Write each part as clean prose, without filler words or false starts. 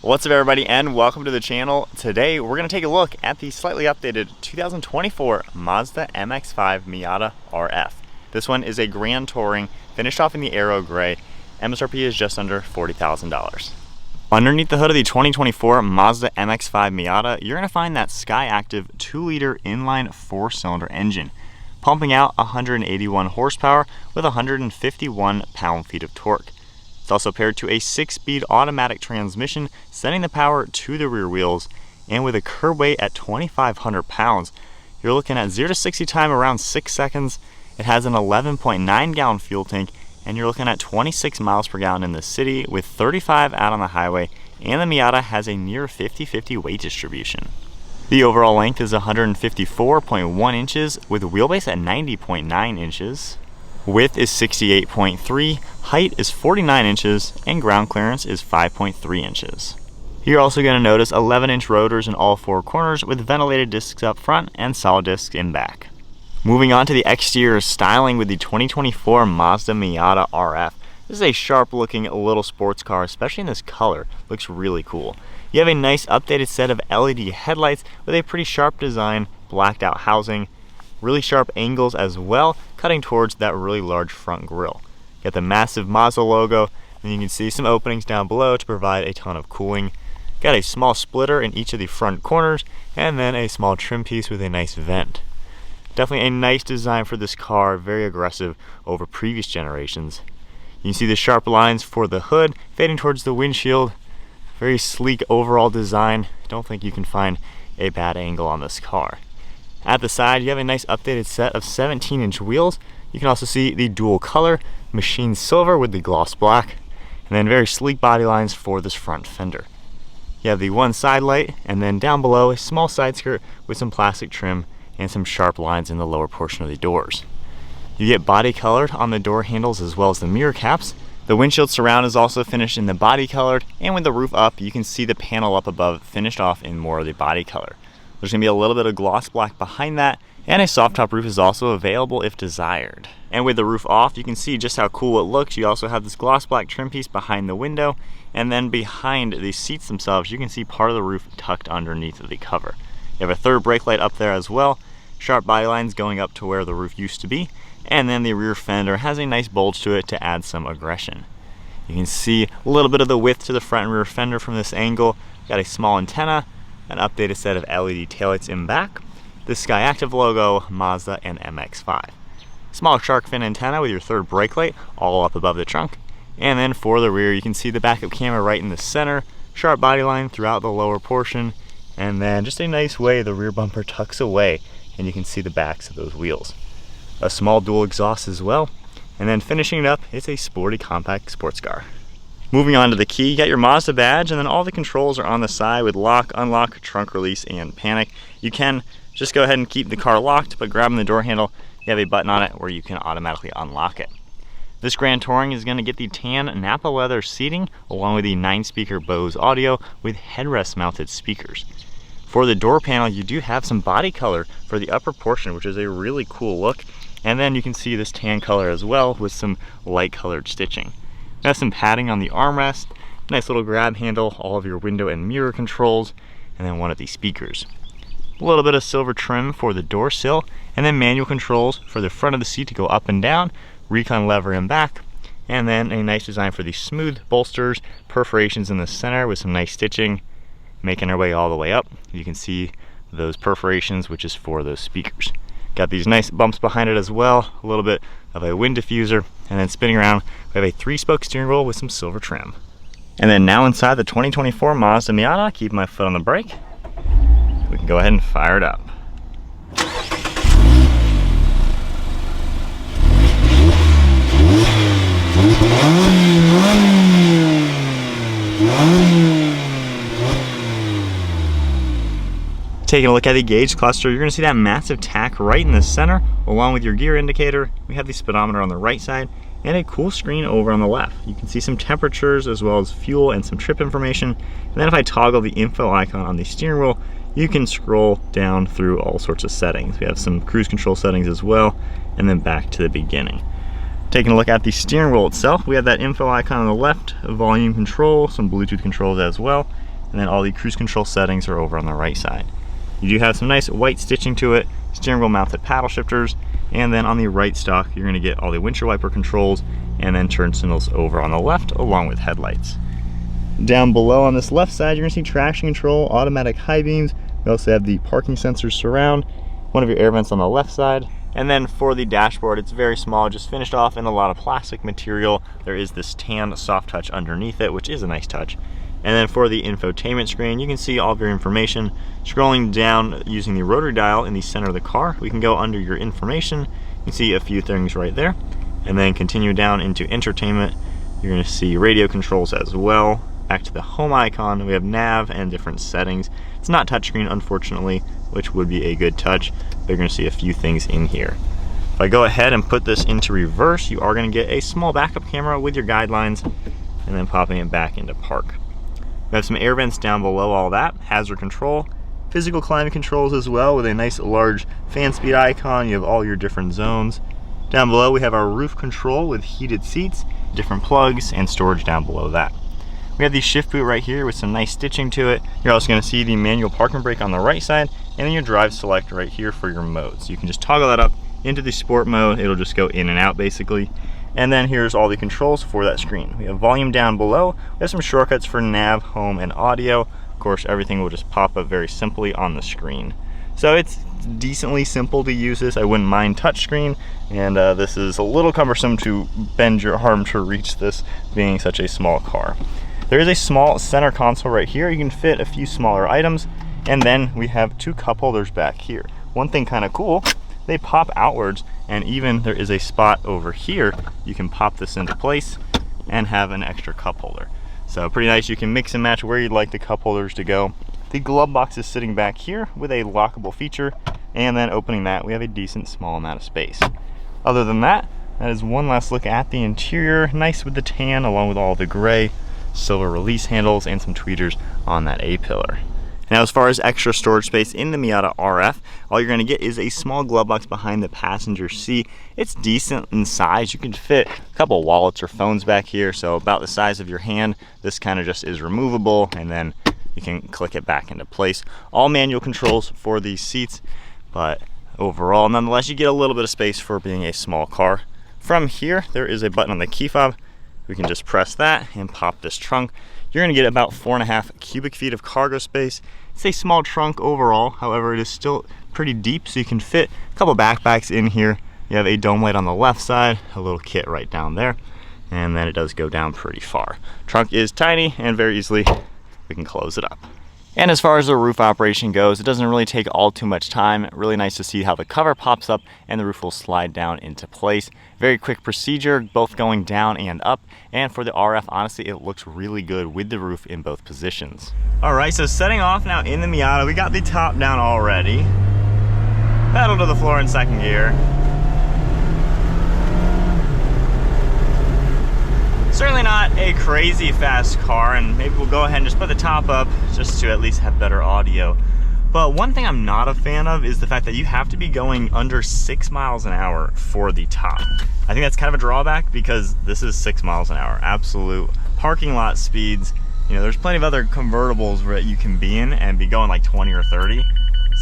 What's up everybody, and welcome to the channel. Today we're going to take a look at the slightly updated 2024 Mazda MX-5 Miata RF. This one is a Grand Touring, finished off in the Aero Grey. MSRP is just under $40,000. Underneath the hood of the 2024 Mazda MX-5 Miata, you're going to find that Skyactiv 2-liter inline 4-cylinder engine, pumping out 181 horsepower with 151 pound-feet of torque. It's also paired to a 6-speed automatic transmission, sending the power to the rear wheels, and with a curb weight at 2,500 pounds, you're looking at 0 to 60 time around 6 seconds. It has an 11.9 gallon fuel tank, and you're looking at 26 miles per gallon in the city with 35 out on the highway, and the Miata has a near 50-50 weight distribution. The overall length is 154.1 inches with a wheelbase at 90.9 inches. Width is 68.3, height is 49 inches, and ground clearance is 5.3 inches. You're also going to notice 11-inch rotors in all 4 corners with ventilated discs up front and solid discs in back. Moving on to the exterior styling with the 2024 Mazda Miata RF. This is a sharp looking little sports car, especially in this color. Looks really cool. You have a nice updated set of LED headlights with a pretty sharp design, blacked out housing, really sharp angles as well, cutting towards that really large front grille. Got the massive Mazda logo, and you can see some openings down below to provide a ton of cooling. Got a small splitter in each of the front corners, and then a small trim piece with a nice vent. Definitely a nice design for this car, very aggressive over previous generations. You can see the sharp lines for the hood fading towards the windshield. Very sleek overall design. Don't think you can find a bad angle on this car. At the side, you have a nice updated set of 17-inch wheels. You can also see the dual color, machined silver with the gloss black, and then very sleek body lines for this front fender. You have the one side light, and then down below, a small side skirt with some plastic trim and some sharp lines in the lower portion of the doors. You get body colored on the door handles as well as the mirror caps. The windshield surround is also finished in the body colored, and with the roof up, you can see the panel up above finished off in more of the body color. There's going to be a little bit of gloss black behind that, and a soft top roof is also available if desired. And with the roof off, you can see just how cool it looks. You also have this gloss black trim piece behind the window, and then behind the seats themselves, you can see part of the roof tucked underneath the cover. You have a third brake light up there as well, sharp body lines going up to where the roof used to be, and then the rear fender has a nice bulge to it to add some aggression. You can see a little bit of the width to the front and rear fender from this angle. Got a small antenna, an updated set of LED taillights in back, the Skyactiv logo, Mazda, and MX-5. Small shark fin antenna with your third brake light all up above the trunk. And then for the rear, you can see the backup camera right in the center, sharp body line throughout the lower portion, and then just a nice way the rear bumper tucks away, and you can see the backs of those wheels. A small dual exhaust as well, and then finishing it up, it's a sporty compact sports car. Moving on to the key, you got your Mazda badge, and then all the controls are on the side with lock, unlock, trunk release, and panic. You can just go ahead and keep the car locked, but grabbing the door handle, you have a button on it where you can automatically unlock it. This Grand Touring is going to get the Tan Nappa leather seating, along with the 9-speaker Bose audio with headrest mounted speakers. For the door panel, you do have some body color for the upper portion, which is a really cool look. And then you can see this tan color as well with some light colored stitching. It has some padding on the armrest, nice little grab handle, all of your window and mirror controls, and then one of these speakers. A little bit of silver trim for the door sill, and then manual controls for the front of the seat to go up and down, recline lever in back, and then a nice design for the smooth bolsters, perforations in the center with some nice stitching, making our way all the way up. You can see those perforations, which is for those speakers. Got these nice bumps behind it as well, a little bit of a wind diffuser, and then spinning around, we have a 3-spoke steering wheel with some silver trim. And then now inside the 2024 Mazda Miata, keep my foot on the brake. We can go ahead and fire it up. Taking a look at the gauge cluster, you're going to see that massive tack right in the center, along with your gear indicator. We have the speedometer on the right side, and a cool screen over on the left. You can see some temperatures as well as fuel and some trip information. And then if I toggle the info icon on the steering wheel, you can scroll down through all sorts of settings. We have some cruise control settings as well, and then back to the beginning. Taking a look at the steering wheel itself, we have that info icon on the left, volume control, some Bluetooth controls as well, and then all the cruise control settings are over on the right side. You do have some nice white stitching to it, steering wheel mounted paddle shifters, and then on the right stock, you're gonna get all the windshield wiper controls and then turn signals over on the left along with headlights. Down below on this left side, you're gonna see traction control, automatic high beams. We also have the parking sensors surround, one of your air vents on the left side. And then for the dashboard, it's very small, just finished off in a lot of plastic material. There is this tan soft touch underneath it, which is a nice touch. And then for the infotainment screen, you can see all of your information. Scrolling down using the rotary dial in the center of the car, we can go under your information. You can see a few things right there. And then continue down into entertainment. You're gonna see radio controls as well. Back to the home icon, we have nav and different settings. It's not touchscreen, unfortunately, which would be a good touch, but you're gonna see a few things in here. If I go ahead and put this into reverse, you are gonna get a small backup camera with your guidelines, and then popping it back into park. We have some air vents down below all that, hazard control, physical climate controls as well with a nice large fan speed icon. You have all your different zones. Down below we have our roof control with heated seats, different plugs, and storage down below that. We have the shift boot right here with some nice stitching to it. You're also gonna see the manual parking brake on the right side, and then your drive select right here for your modes. You can just toggle that up into the sport mode. It'll just go in and out basically. And then here's all the controls for that screen. We have volume down below. We have some shortcuts for nav, home, and audio. Of course, everything will just pop up very simply on the screen. So it's decently simple to use this. I wouldn't mind touchscreen, and this is a little cumbersome to bend your arm to reach this, being such a small car. There is a small center console right here. You can fit a few smaller items, and then we have two cup holders back here. One thing kind of cool, they pop outwards, and even there is a spot over here. You can pop this into place and have an extra cup holder. So pretty nice. You can mix and match where you'd like the cup holders to go. The glove box is sitting back here with a lockable feature, and then opening that, we have a decent small amount of space. Other than that, that is one last look at the interior. Nice with the tan along with all the gray, silver release handles, and some tweeters on that A-pillar. Now, as far as extra storage space in the Miata RF, all you're gonna get is a small glove box behind the passenger seat. It's decent in size. You can fit a couple wallets or phones back here, so about the size of your hand. This kind of just is removable, and then you can click it back into place. All manual controls for these seats, but overall, nonetheless, you get a little bit of space for being a small car. From here, there is a button on the key fob. We can just press that and pop this trunk. You're gonna get about 4.5 cubic feet of cargo space. It's a small trunk overall, however, it is still pretty deep, so you can fit a couple backpacks in here. You have a dome light on the left side, a little kit right down there, and then it does go down pretty far. Trunk is tiny, and very easily we can close it up. And as far as the roof operation goes, it doesn't really take all too much time. Really nice to see how the cover pops up and the roof will slide down into place. Very quick procedure, both going down and up. And for the RF, honestly, it looks really good with the roof in both positions. All right, so setting off now in the Miata, we got the top down already. Pedal to the floor in second gear. Certainly not a crazy fast car, and maybe we'll go ahead and just put the top up just to at least have better audio. But one thing I'm not a fan of is the fact that you have to be going under 6 miles an hour for the top. I think that's kind of a drawback because this is 6 miles an hour, absolute parking lot speeds. You know, there's plenty of other convertibles where you can be in and be going like 20 or 30.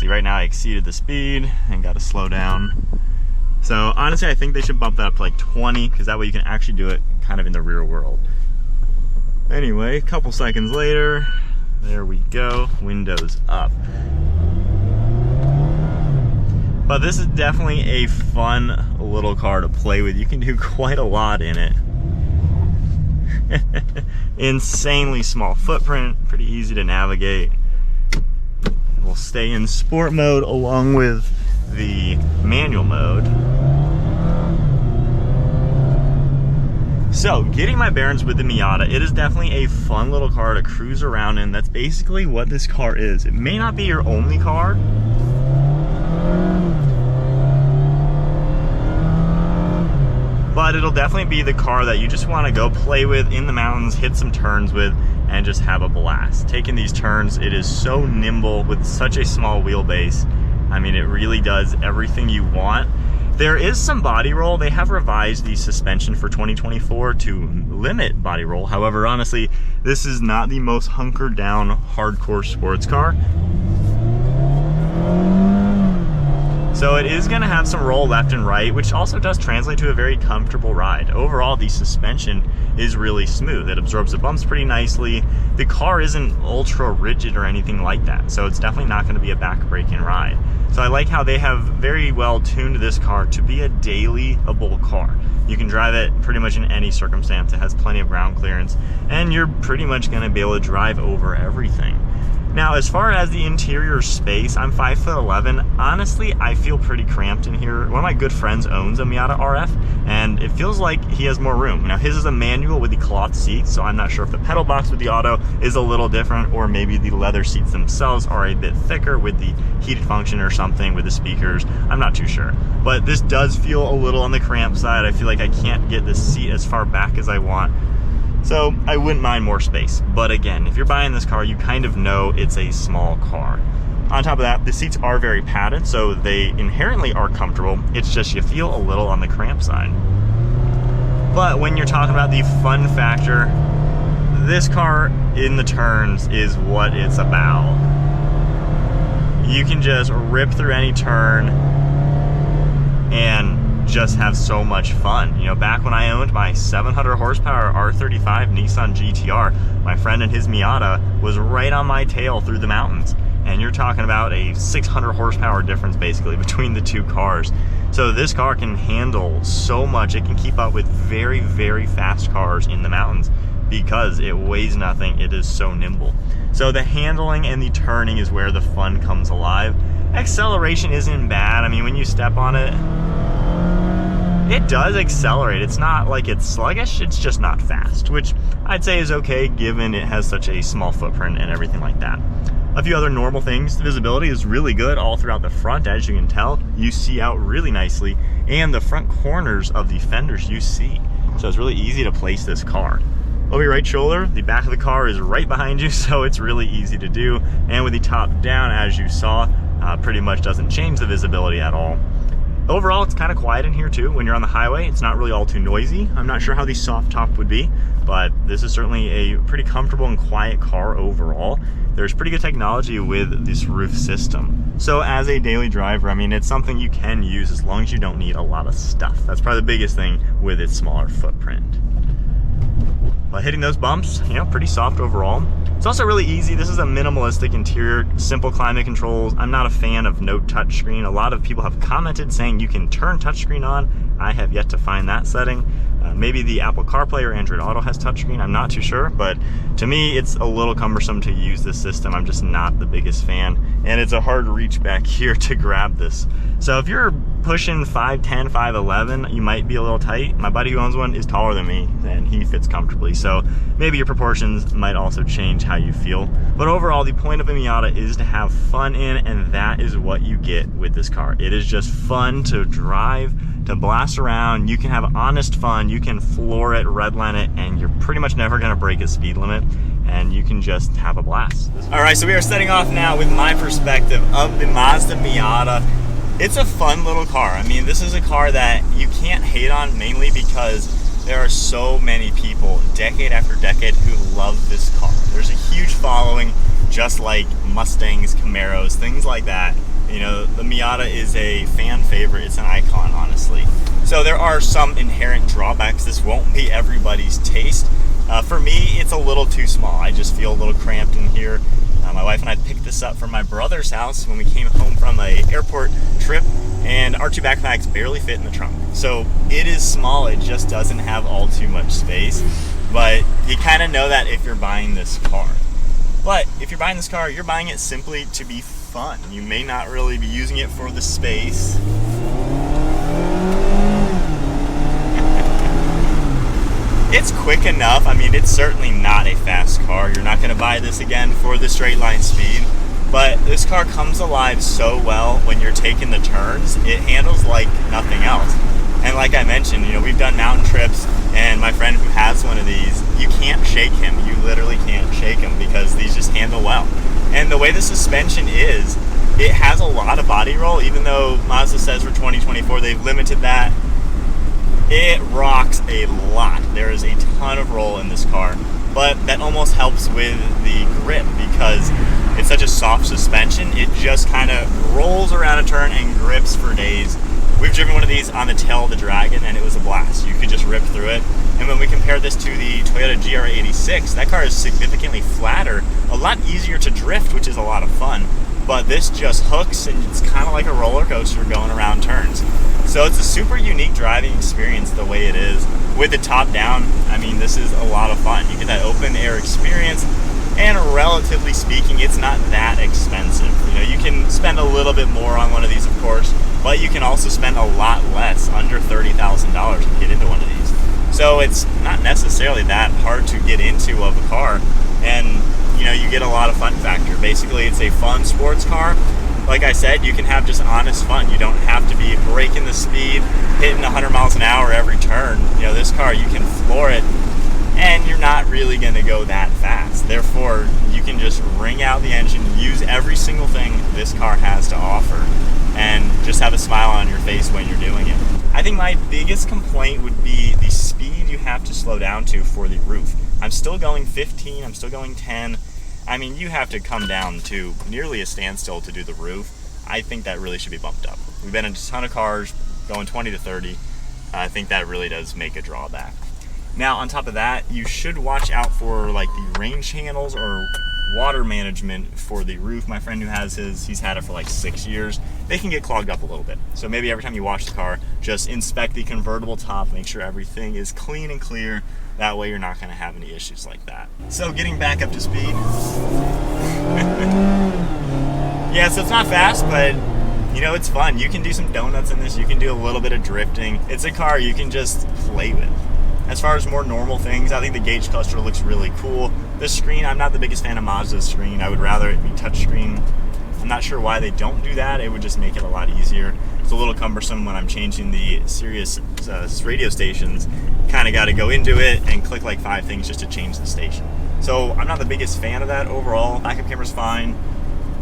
See, right now I exceeded the speed and got to slow down. So honestly, I think they should bump that up to like 20, because that way you can actually do it kind of in the real world. Anyway, a couple seconds later, there we go, windows up. But this is definitely a fun little car to play with. You can do quite a lot in it. Insanely small footprint, pretty easy to navigate. We'll stay in sport mode along with the manual mode. So, getting my bearings with the Miata, it is definitely a fun little car to cruise around in. That's basically what this car is. It may not be your only car, but it'll definitely be the car that you just want to go play with in the mountains, hit some turns with, and just have a blast. Taking these turns, it is so nimble with such a small wheelbase. I mean, it really does everything you want. There is some body roll. They have revised the suspension for 2024 to limit body roll. However, honestly, this is not the most hunkered down hardcore sports car. So it is going to have some roll left and right, which also does translate to a very comfortable ride. Overall, the suspension is really smooth. It absorbs the bumps pretty nicely. The car isn't ultra rigid or anything like that, so it's definitely not going to be a back-breaking ride. So I like how they have very well tuned this car to be a daily-able car. You can drive it pretty much in any circumstance. It has plenty of ground clearance, and you're pretty much going to be able to drive over everything. Now, as far as the interior space, I'm 5'11". Honestly, I feel pretty cramped in here. One of my good friends owns a Miata RF, and it feels like he has more room. Now, his is a manual with the cloth seats, so I'm not sure if the pedal box with the auto is a little different, or maybe the leather seats themselves are a bit thicker with the heated function or something with the speakers. I'm not too sure. But this does feel a little on the cramped side. I feel like I can't get the seat as far back as I want. So I wouldn't mind more space. But again, if you're buying this car, you kind of know it's a small car. On top of that, the seats are very padded, so they inherently are comfortable. It's just you feel a little on the cramped side. But when you're talking about the fun factor, this car in the turns is what it's about. You can just rip through any turn and just have so much fun. You know, back when I owned my 700 horsepower R35 Nissan GTR, my friend and his Miata was right on my tail through the mountains. And you're talking about a 600 horsepower difference basically between the two cars. So this car can handle so much. It can keep up with very, very fast cars in the mountains because it weighs nothing. It is so nimble. So the handling and the turning is where the fun comes alive. Acceleration isn't bad. I mean, when you step on it, it does accelerate. It's not like it's sluggish, it's just not fast, which I'd say is okay given it has such a small footprint and everything like that. A few other normal things, the visibility is really good all throughout the front. As you can tell, you see out really nicely, and the front corners of the fenders you see. So it's really easy to place this car. Over your right shoulder, the back of the car is right behind you, so it's really easy to do. And with the top down, as you saw, pretty much doesn't change the visibility at all. Overall, it's kind of quiet in here too. When you're on the highway, it's not really all too noisy. I'm not sure how the soft top would be, but this is certainly a pretty comfortable and quiet car overall. There's pretty good technology with this roof system. So as a daily driver, I mean, it's something you can use as long as you don't need a lot of stuff. That's probably the biggest thing with its smaller footprint. But hitting those bumps, you know, pretty soft overall. It's also really easy. This is a minimalistic interior, simple climate controls. I'm not a fan of no touchscreen. A lot of people have commented saying you can turn touchscreen on. I have yet to find that setting. Maybe the Apple CarPlay or Android Auto has touchscreen. I'm not too sure, but to me, it's a little cumbersome to use this system. I'm just not the biggest fan, and it's a hard reach back here to grab this. So if you're pushing 5'10", 5'11", you might be a little tight. My buddy who owns one is taller than me, and he fits comfortably. So maybe your proportions might also change how you feel. But overall, the point of a Miata is to have fun in, and that is what you get with this car. It is just fun to drive, to blast around. You can have honest fun. You can floor it, redline it, and you're pretty much never gonna break a speed limit, and you can just have a blast. All right, so we are setting off now with my perspective of the Mazda Miata. It's a fun little car. I mean, this is a car that you can't hate on, mainly because there are so many people, decade after decade, who love this car. There's a huge following, just like Mustangs, Camaros, things like that. You know, the Miata is a fan favorite. It's an icon, honestly. So there are some inherent drawbacks. This won't be everybody's taste. For me, it's a little too small. I just feel a little cramped in here. My wife and I picked this up from my brother's house when we came home from an airport trip, and our two backpacks barely fit in the trunk. So it is small. It just doesn't have all too much space. But you kind of know that if you're buying this car. But if you're buying this car, you're buying it simply to be fun. You may not really be using it for the space. It's quick enough. I mean, it's certainly not a fast car. You're not going to buy this again for the straight line speed. But this car comes alive so well when you're taking the turns. It handles like nothing else. And like I mentioned, you know, we've done mountain trips, and my friend who has one of these, you can't shake him. You literally can't shake shake them because these just handle well. And the way the suspension is, it has a lot of body roll, even though Mazda says for 2024 they've limited that. It rocks a lot. There is a ton of roll in this car, but that almost helps with the grip because it's such a soft suspension. It just kind of rolls around a turn and grips for days. We've driven one of these on the tail of the Dragon and it was a blast. You could just rip through it. And when we compare this to the Toyota GR86, that car is significantly flatter, a lot easier to drift, which is a lot of fun. But this just hooks and it's kind of like a roller coaster going around turns. So it's a super unique driving experience the way it is. With the top down, I mean, this is a lot of fun. You get that open air experience, and relatively speaking, it's not that expensive. You know, you can spend a little bit more on one of these, of course, but you can also spend a lot less, under $30,000, and get into one of these. So it's not necessarily that hard to get into of a car, and you know, you get a lot of fun factor. Basically, it's a fun sports car. Like I said, you can have just honest fun. You don't have to be breaking the speed, hitting 100 miles an hour every turn. You know, this car, you can floor it, and you're not really going to go that fast. Therefore, you can just wring out the engine, use every single thing this car has to offer, and just have a smile on your face when you're doing it. I think my biggest complaint would be the speed you have to slow down to for the roof. I'm still going 15, I'm still going 10. I mean, you have to come down to nearly a standstill to do the roof. I think that really should be bumped up. We've been in a ton of cars going 20 to 30. I think that really does make a drawback. Now, on top of that, you should watch out for like the rain channels or water management for the roof. My friend who has his, he's had it for like 6 years. They can get clogged up a little bit. So maybe every time you wash the car, just inspect the convertible top, make sure everything is clean and clear. That way you're not going to have any issues like that. So getting back up to speed. Yeah, so it's not fast, but you know, it's fun. You can do some donuts in this. You can do a little bit of drifting. It's a car you can just play with. As far as more normal things, I think the gauge cluster looks really cool. The screen, I'm not the biggest fan of Mazda's screen. I would rather it be touchscreen. I'm not sure why they don't do that. It would just make it a lot easier. It's a little cumbersome when I'm changing the Sirius radio stations. Kind of got to go into it and click like 5 things just to change the station. So I'm not the biggest fan of that overall. Backup camera's fine.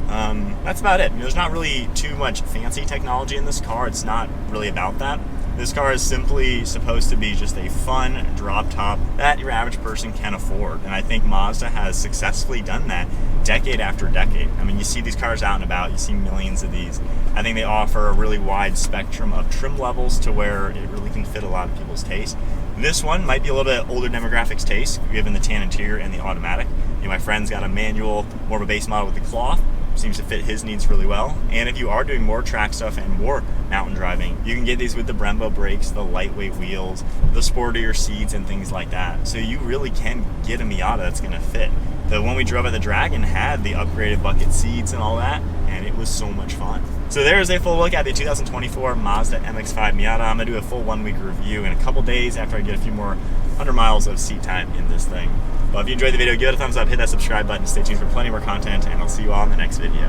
That's about it. There's not really too much fancy technology in this car. It's not really about that. This car is simply supposed to be just a fun drop top that your average person can afford. And I think Mazda has successfully done that decade after decade. I mean, you see these cars out and about, you see millions of these. I think they offer a really wide spectrum of trim levels to where it really can fit a lot of people's taste. This one might be a little bit older demographics taste, given the tan interior and the automatic. You know, my friend's got a manual, more of a base model with the cloth. Seems to fit his needs really well. And if you are doing more track stuff and more mountain driving, you can get these with the Brembo brakes, the lightweight wheels, the sportier seats, and things like that. So you really can get a Miata that's going to fit. The one we drove at the Dragon had the upgraded bucket seats and all that, and it was so much fun. So there's a full look at the 2024 Mazda MX-5 Miata. I'm going to do a full 1-week review in a couple days after I get a few more 100 miles of seat time in this thing. Well, if you enjoyed the video, give it a thumbs up, hit that subscribe button, stay tuned for plenty more content, and I'll see you all in the next video.